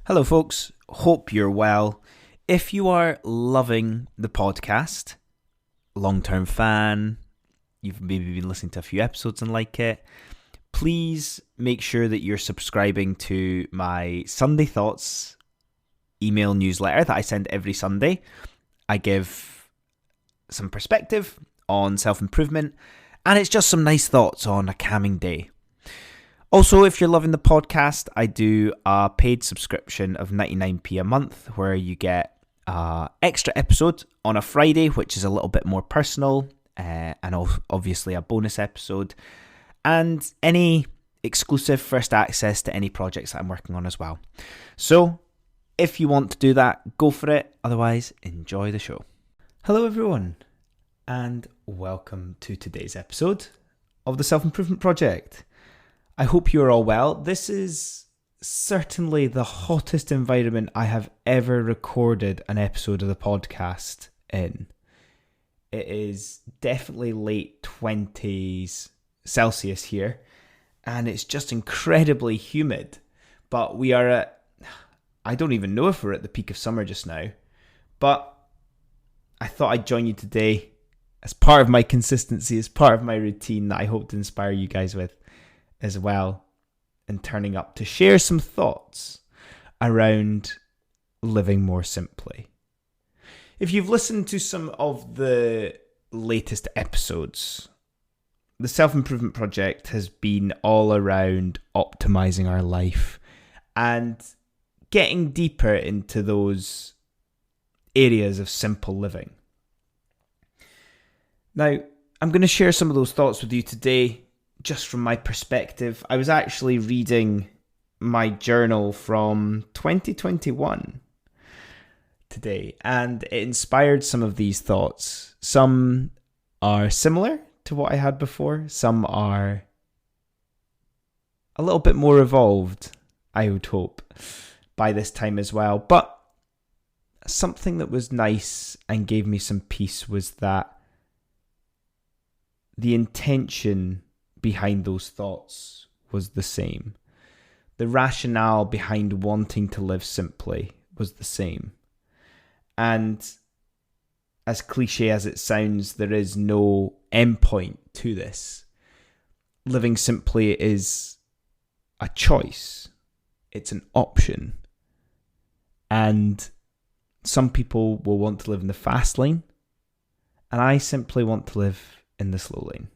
Hello, folks. Hope you're well. If you are loving the podcast, long-term fan, you've maybe been listening to a few episodes and like it, please make sure that you're subscribing to my Sunday Thoughts email newsletter that I send every Sunday. I give some perspective on self-improvement, and it's just some nice thoughts on a calming day. Also, if you're loving the podcast, I do a paid subscription of 99p a month where you get an extra episode on a Friday, which is a little bit more personal, and obviously a bonus episode, and any exclusive first access to any projects that I'm working on as well. So, if you want to do that, go for it. Otherwise, enjoy the show. Hello, everyone, and welcome to today's episode of the Self-Improvement Project. I hope you're all well. This is certainly the hottest environment I have ever recorded an episode of the podcast in. It is definitely late 20s Celsius here, and it's just incredibly humid. But we are at, I don't even know if we're at the peak of summer just now, but I thought I'd join you today as part of my consistency, as part of my routine that I hope to inspire you guys with as well, and turning up to share some thoughts around living more simply. If you've listened to some of the latest episodes, the Self-Improvement Project has been all around optimizing our life and getting deeper into those areas of simple living. Now, I'm going to share some of those thoughts with you today. Just from my perspective, I was actually reading my journal from 2021 today, and it inspired some of these thoughts. Some are similar to what I had before. Some are a little bit more evolved, I would hope, by this time as well. But something that was nice and gave me some peace was that the intention behind those thoughts was the same. The rationale behind wanting to live simply was the same. And as cliche as it sounds, there is no endpoint to this. Living simply is a choice. It's an option. And some people will want to live in the fast lane, and I simply want to live in the slow lane.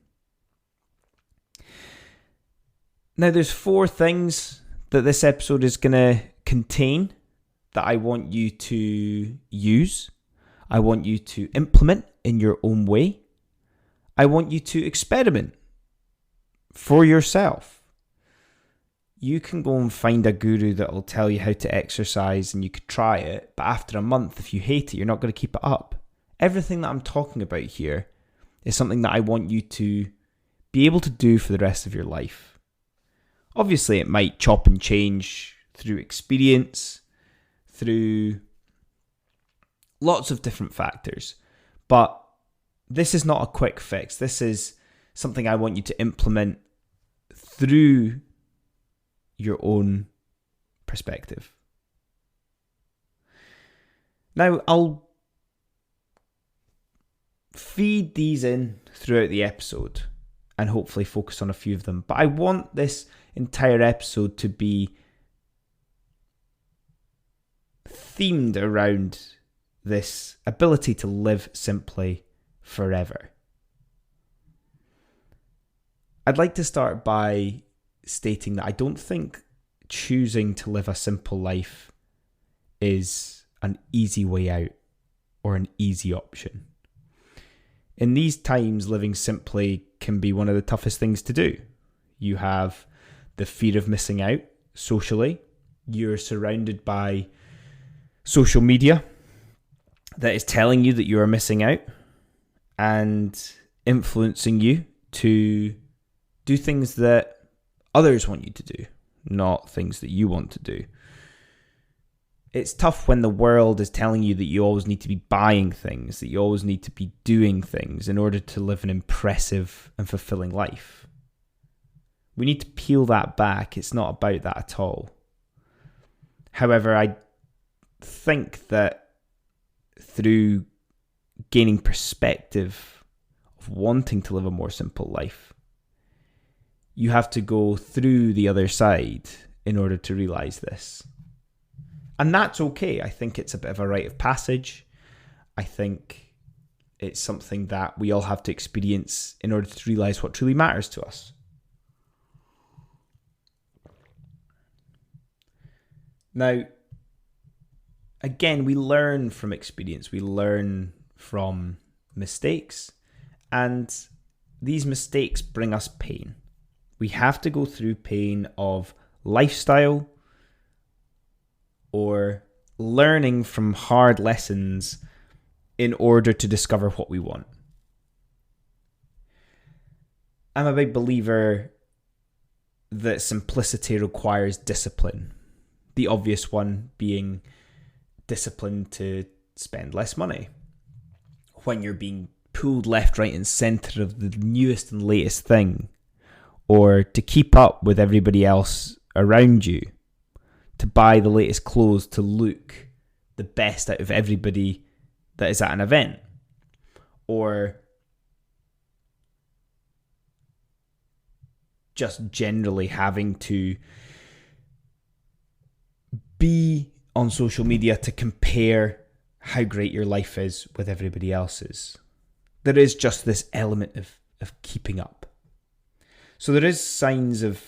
Now, there's 4 things that this episode is going to contain that I want you to use. I want you to implement in your own way. I want you to experiment for yourself. You can go and find a guru that will tell you how to exercise and you could try it, but after a month, if you hate it, you're not going to keep it up. Everything that I'm talking about here is something that I want you to be able to do for the rest of your life. Obviously, it might chop and change through experience, through lots of different factors. But this is not a quick fix. This is something I want you to implement through your own perspective. Now, I'll feed these in throughout the episode and hopefully focus on a few of them. But I want this entire episode to be themed around this ability to live simply forever. I'd like to start by stating that I don't think choosing to live a simple life is an easy way out or an easy option. In these times, living simply can be one of the toughest things to do. You have the fear of missing out socially. You're surrounded by social media that is telling you that you are missing out and influencing you to do things that others want you to do, not things that you want to do. It's tough when the world is telling you that you always need to be buying things, that you always need to be doing things in order to live an impressive and fulfilling life. We need to peel that back. It's not about that at all. However, I think that through gaining perspective of wanting to live a more simple life, you have to go through the other side in order to realize this. And that's okay. I think it's a bit of a rite of passage. I think it's something that we all have to experience in order to realize what truly matters to us. Now, again, we learn from experience. We learn from mistakes. And these mistakes bring us pain. We have to go through pain of lifestyle or learning from hard lessons in order to discover what we want. I'm a big believer that simplicity requires discipline. The obvious one being discipline to spend less money. When you're being pulled left, right, and centre of the newest and latest thing, or to keep up with everybody else around you, to buy the latest clothes to look the best out of everybody that is at an event, or just generally having to be on social media to compare how great your life is with everybody else's. There is just this element of keeping up. So there is signs of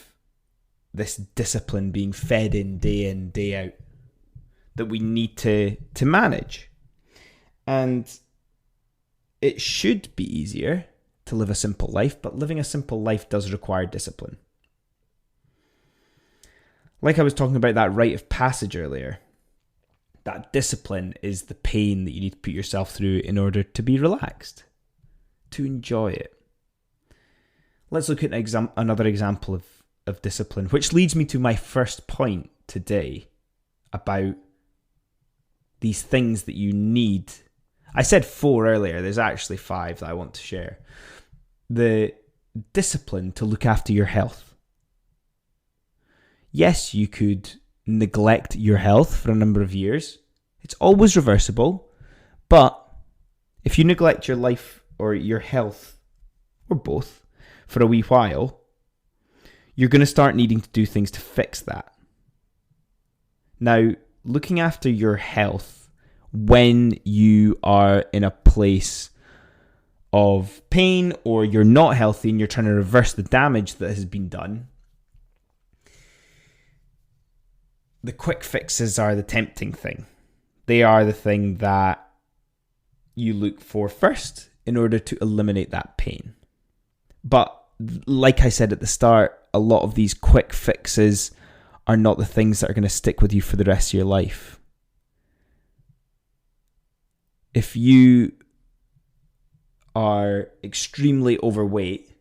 this discipline being fed in, day out, that we need to manage. And it should be easier to live a simple life, but living a simple life does require discipline. Like I was talking about that rite of passage earlier, that discipline is the pain that you need to put yourself through in order to be relaxed, to enjoy it. Let's look at another example of discipline, which leads me to my first point today about these things that you need. I said 4 earlier, there's actually 5 that I want to share. The discipline to look after your health. Yes, you could neglect your health for a number of years. It's always reversible. But if you neglect your life or your health, or both, for a wee while, you're going to start needing to do things to fix that. Now, looking after your health when you are in a place of pain or you're not healthy and you're trying to reverse the damage that has been done, the quick fixes are the tempting thing. They are the thing that you look for first in order to eliminate that pain. But like I said at the start, a lot of these quick fixes are not the things that are going to stick with you for the rest of your life. If you are extremely overweight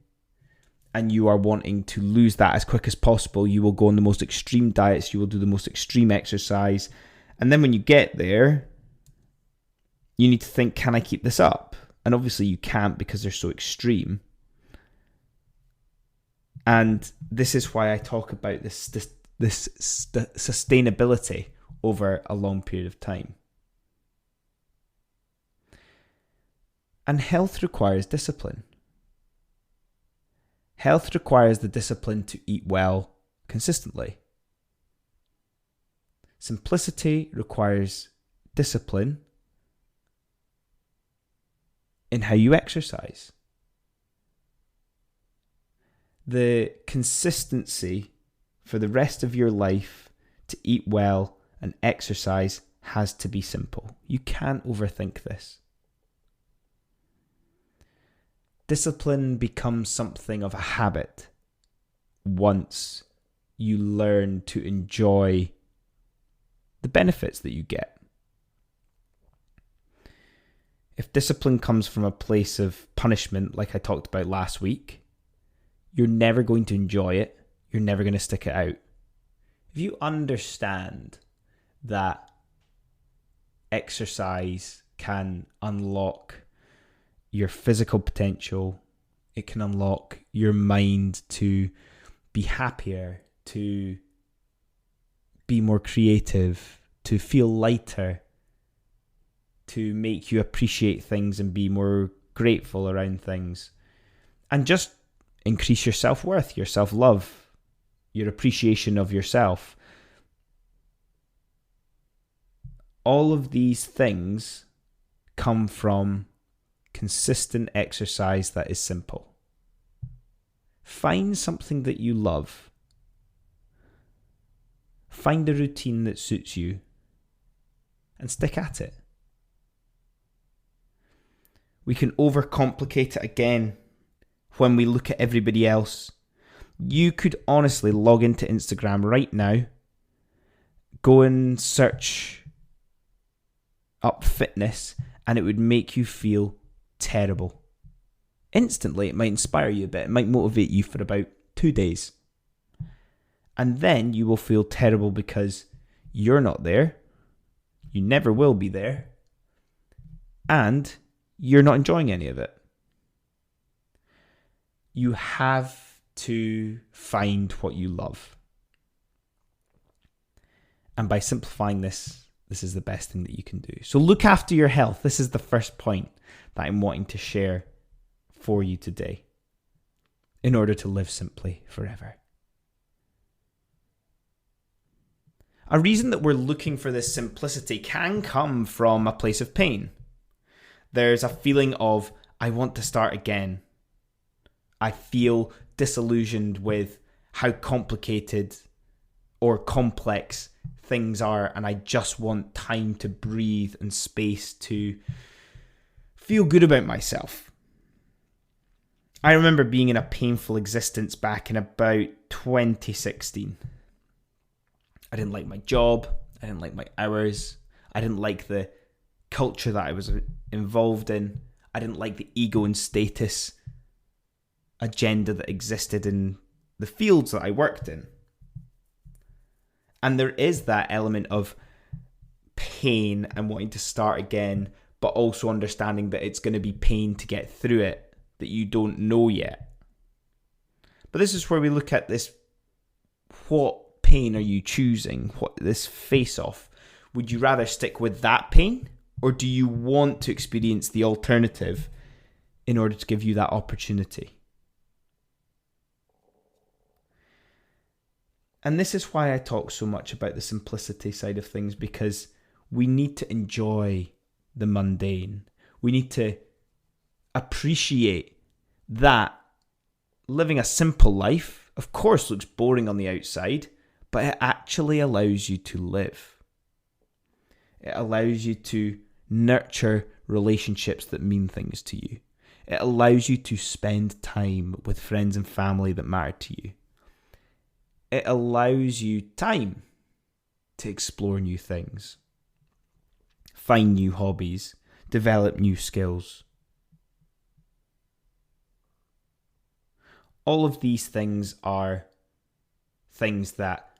and you are wanting to lose that as quick as possible, you will go on the most extreme diets, you will do the most extreme exercise. And then when you get there, you need to think, can I keep this up? And obviously you can't because they're so extreme. And this is why I talk about this sustainability over a long period of time. And health requires discipline. Health requires the discipline to eat well consistently. Simplicity requires discipline in how you exercise. The consistency for the rest of your life to eat well and exercise has to be simple. You can't overthink this. Discipline becomes something of a habit once you learn to enjoy the benefits that you get. If discipline comes from a place of punishment, like I talked about last week, you're never going to enjoy it. You're never going to stick it out. If you understand that exercise can unlock your physical potential, it can unlock your mind to be happier, to be more creative, to feel lighter, to make you appreciate things and be more grateful around things. And just increase your self-worth, your self-love, your appreciation of yourself. All of these things come from consistent exercise that is simple. Find something that you love. Find a routine that suits you and stick at it. We can overcomplicate it again when we look at everybody else. You could honestly log into Instagram right now, go and search up fitness, and it would make you feel terrible. Instantly, it might inspire you a bit. It might motivate you for about 2 days. And then you will feel terrible because you're not there. You never will be there. And you're not enjoying any of it. You have to find what you love. And by simplifying this is the best thing that you can do. So look after your health. This is the first point that I'm wanting to share for you today in order to live simply forever. A reason that we're looking for this simplicity can come from a place of pain. There's a feeling of, I want to start again. I feel disillusioned with how complicated or complex things are, and I just want time to breathe and space to feel good about myself. I remember being in a painful existence back in about 2016. I didn't like my job. I didn't like my hours. I didn't like the culture that I was involved in. I didn't like the ego and status agenda that existed in the fields that I worked in. And there is that element of pain and wanting to start again, but also understanding that it's going to be pain to get through it that you don't know yet. But this is where we look at this. What pain are you choosing? What this face-off? Would you rather stick with that pain, or do you want to experience the alternative in order to give you that opportunity? And this is why I talk so much about the simplicity side of things, because we need to enjoy the mundane. We need to appreciate that living a simple life, of course, looks boring on the outside, but it actually allows you to live. It allows you to nurture relationships that mean things to you. It allows you to spend time with friends and family that matter to you. It allows you time to explore new things, find new hobbies, develop new skills. All of these things are things that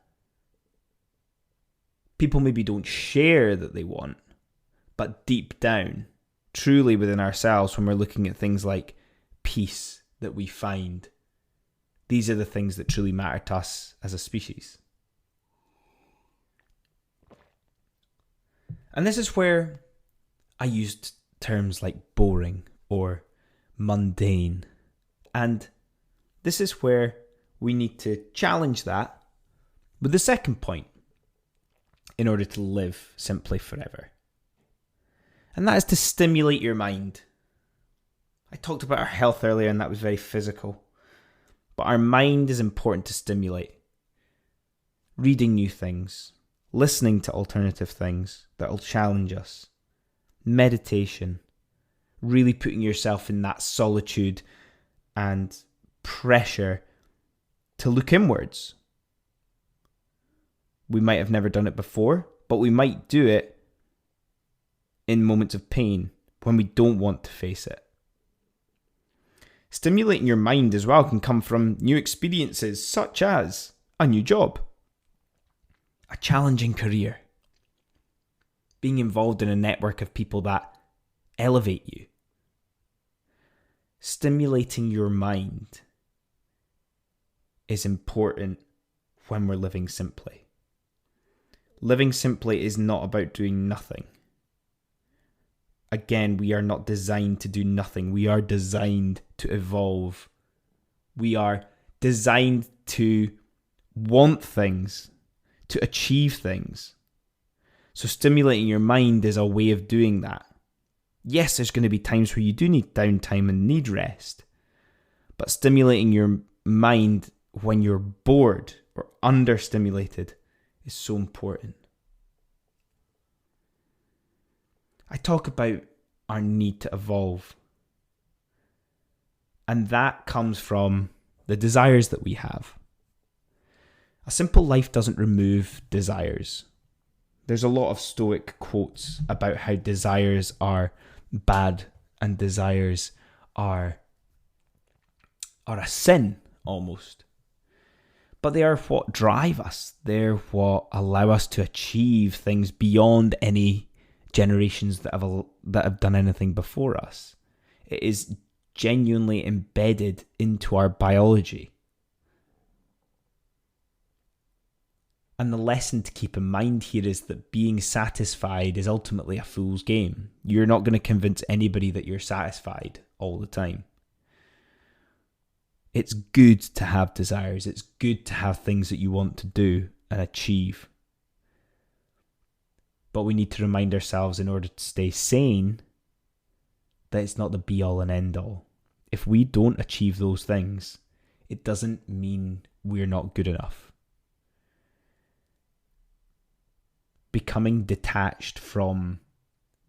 people maybe don't share that they want, but deep down, truly within ourselves, when we're looking at things like peace that we find, these are the things that truly matter to us as a species. And this is where I used terms like boring or mundane. And this is where we need to challenge that with the second point in order to live simply forever. And that is to stimulate your mind. I talked about our health earlier, and that was very physical. But our mind is important to stimulate. Reading new things, listening to alternative things that will challenge us, meditation, really putting yourself in that solitude and pressure to look inwards. We might have never done it before, but we might do it in moments of pain when we don't want to face it. Stimulating your mind as well can come from new experiences, such as a new job, a challenging career, being involved in a network of people that elevate you. Stimulating your mind is important when we're living simply. Living simply is not about doing nothing. Again, we are not designed to do nothing. We are designed to evolve. We are designed to want things, to achieve things. So stimulating your mind is a way of doing that. Yes, there's going to be times where you do need downtime and need rest. But stimulating your mind when you're bored or understimulated is so important. I talk about our need to evolve. And that comes from the desires that we have. A simple life doesn't remove desires. There's a lot of Stoic quotes about how desires are bad and desires are a sin almost. But they are what drive us. They're what allow us to achieve things beyond any generations that have done anything before us. It is genuinely embedded into our biology. And the lesson to keep in mind here is that being satisfied is ultimately a fool's game. You're not going to convince anybody that you're satisfied all the time. It's good to have desires. It's good to have things that you want to do and achieve. But we need to remind ourselves, in order to stay sane, that it's not the be-all and end-all. If we don't achieve those things, it doesn't mean we're not good enough. Becoming detached from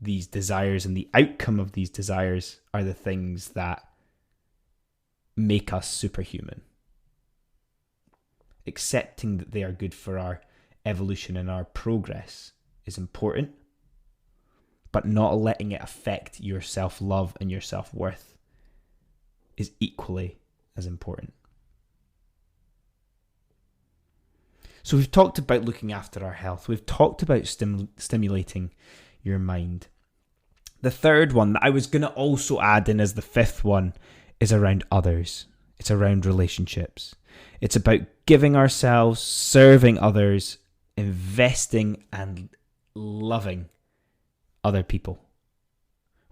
these desires and the outcome of these desires are the things that make us superhuman. Accepting that they are good for our evolution and our progress is important, but not letting it affect your self-love and your self-worth is equally as important. So we've talked about looking after our health. We've talked about stimulating your mind. The third one that I was going to also add in as the fifth one is around others. It's around relationships. It's about giving ourselves, serving others, investing and loving other people.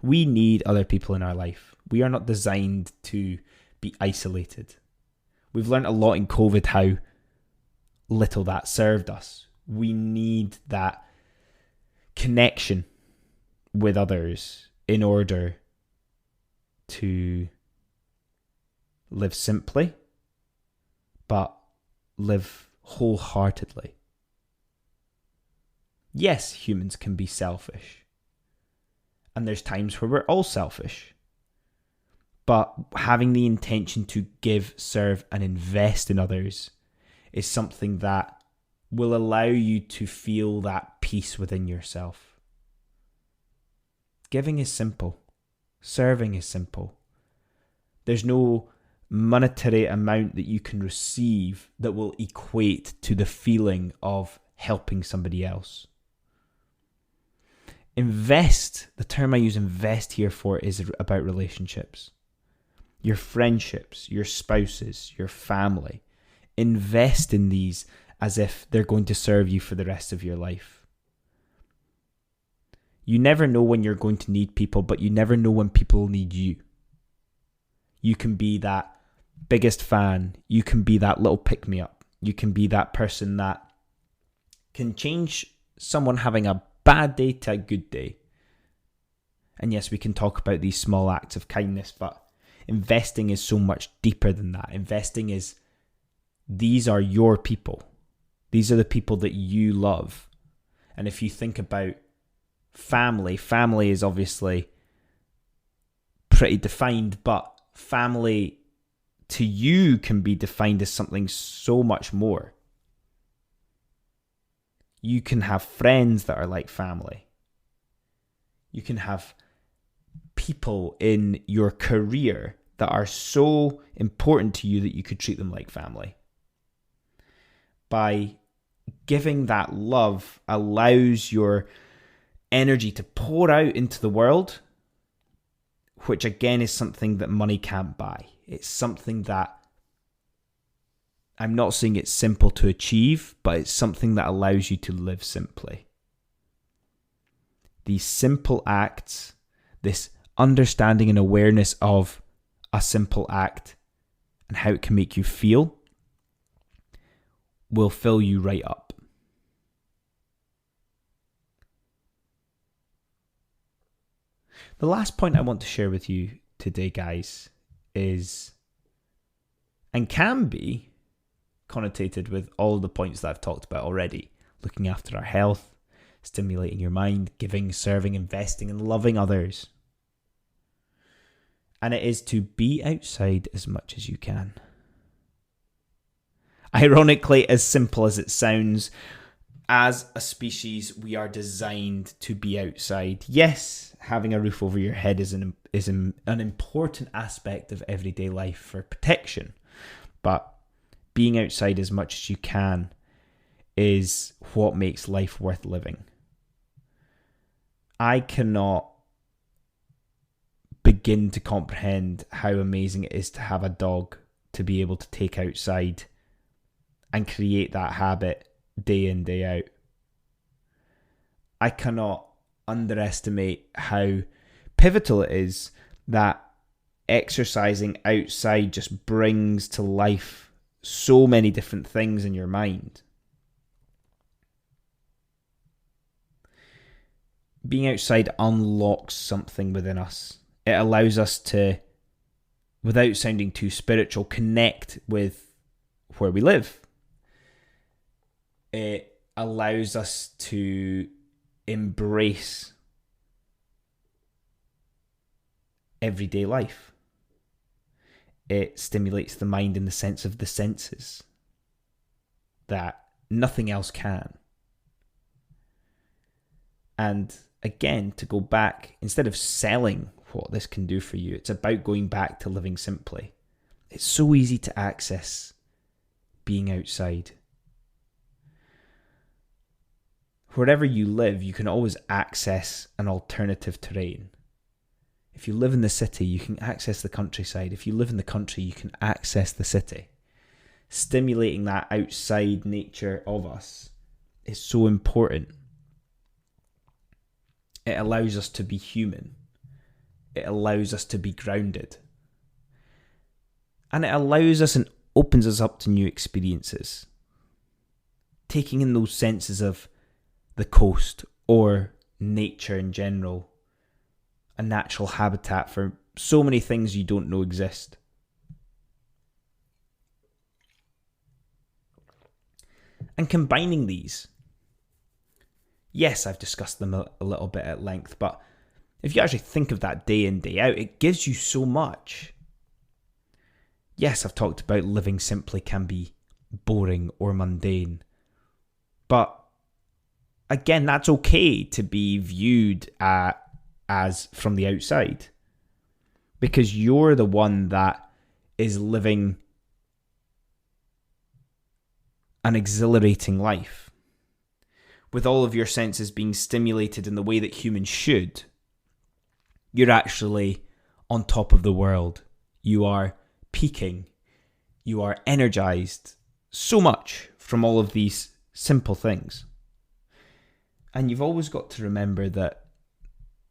We need other people in our life. We are not designed to be isolated. We've learned a lot in COVID how little that served us. We need that connection with others in order to live simply, but live wholeheartedly. Yes, humans can be selfish. And there's times where we're all selfish. But having the intention to give, serve, and invest in others is something that will allow you to feel that peace within yourself. Giving is simple. Serving is simple. There's no monetary amount that you can receive that will equate to the feeling of helping somebody else. Invest, the term I use invest here for is about relationships. Your friendships, your spouses, your family. Invest in these as if they're going to serve you for the rest of your life. You never know when you're going to need people, but you never know when people need you. You can be that biggest fan. You can be that little pick-me-up. You can be that person that can change someone having a bad day to a good day. And yes, we can talk about these small acts of kindness, but investing is so much deeper than that. Investing is, these are your people. These are the people that you love. And if you think about family is obviously pretty defined, but family to you can be defined as something so much more. You can have friends that are like family. You can have people in your career that are so important to you that you could treat them like family. By giving that love allows your energy to pour out into the world, which again is something that money can't buy. It's something that I'm not saying it's simple to achieve, but it's something that allows you to live simply. These simple acts, this understanding and awareness of a simple act and how it can make you feel, will fill you right up. The last point I want to share with you today, guys, is, and can be connotated with all the points that I've talked about already. Looking after our health, stimulating your mind, giving, serving, investing, and loving others. And it is to be outside as much as you can. Ironically, as simple as it sounds, as a species, we are designed to be outside. Yes, having a roof over your head is an important aspect of everyday life for protection. But being outside as much as you can is what makes life worth living. I cannot begin to comprehend how amazing it is to have a dog to be able to take outside and create that habit day in, day out. I cannot underestimate how pivotal it is that exercising outside just brings to life so many different things in your mind. Being outside unlocks something within us. It allows us to, without sounding too spiritual, connect with where we live. It allows us to embrace everyday life. It stimulates the mind in the sense of the senses that nothing else can. And again, to go back, instead of selling what this can do for you, it's about going back to living simply. It's so easy to access being outside. Wherever you live, you can always access an alternative terrain. If you live in the city, you can access the countryside. If you live in the country, you can access the city. Stimulating that outside nature of us is so important. It allows us to be human. It allows us to be grounded. And it allows us and opens us up to new experiences. Taking in those senses of the coast or nature in general, a natural habitat for so many things you don't know exist. And combining these, yes, I've discussed them a little bit at length, but if you actually think of that day in, day out, it gives you so much. Yes, I've talked about living simply can be boring or mundane, but again, that's okay to be viewed as from the outside, because you're the one that is living an exhilarating life with all of your senses being stimulated in the way that humans should. You're actually on top of the world. You are peaking. You are energized so much from all of these simple things. And you've always got to remember that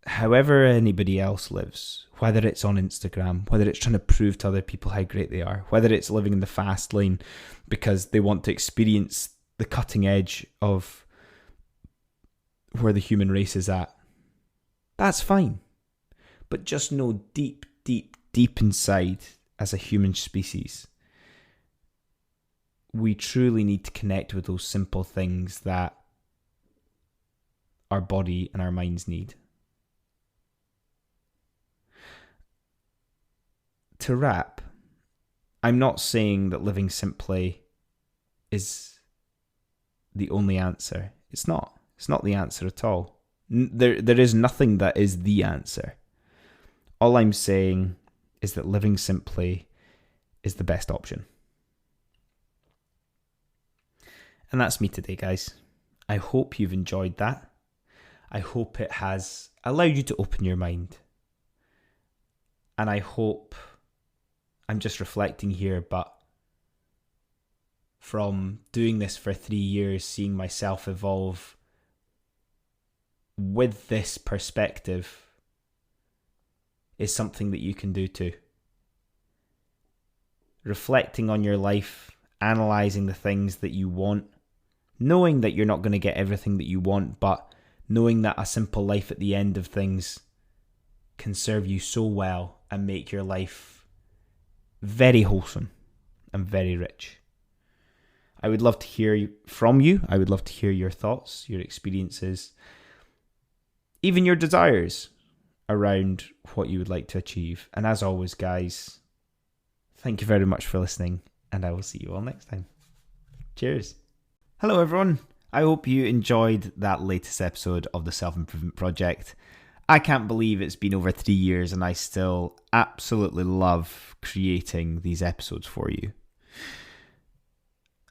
however anybody else lives, whether it's on Instagram, whether it's trying to prove to other people how great they are, whether it's living in the fast lane because they want to experience the cutting edge of where the human race is at, that's fine. But just know deep, deep, deep inside, as a human species, we truly need to connect with those simple things that our body and our minds need. To wrap, I'm not saying that living simply is the only answer. It's not. It's not the answer at all. There is nothing that is the answer. All I'm saying is that living simply is the best option. And that's me today, guys. I hope you've enjoyed that. I hope it has allowed you to open your mind. And I hope, I'm just reflecting here, but from doing this for 3 years, seeing myself evolve with this perspective is something that you can do too. Reflecting on your life, analysing the things that you want, knowing that you're not going to get everything that you want, but knowing that a simple life at the end of things can serve you so well and make your life very wholesome and very rich. I would love to hear from you. I would love to hear your thoughts, your experiences, even your desires around what you would like to achieve. And as always, guys, thank you very much for listening, and I will see you all next time. Cheers. Hello, everyone. I hope you enjoyed that latest episode of the Self-Improvement Project. I can't believe it's been over 3 years and I still absolutely love creating these episodes for you.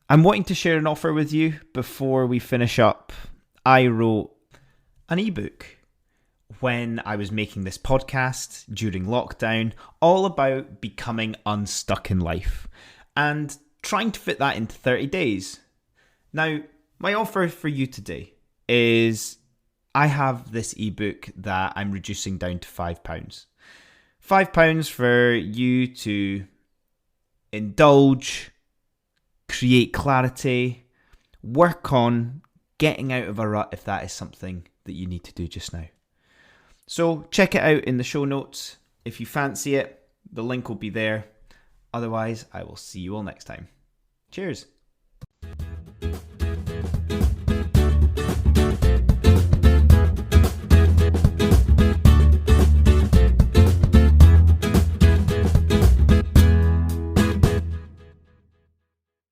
I'm wanting to share an offer with you before we finish up. I wrote an ebook when I was making this podcast during lockdown, all about becoming unstuck in life and trying to fit that into 30 days. Now, my offer for you today is I have this ebook that I'm reducing down to £5. £5 for you to indulge, create clarity, work on getting out of a rut if that is something that you need to do just now. So check it out in the show notes. If you fancy it, the link will be there. Otherwise, I will see you all next time. Cheers.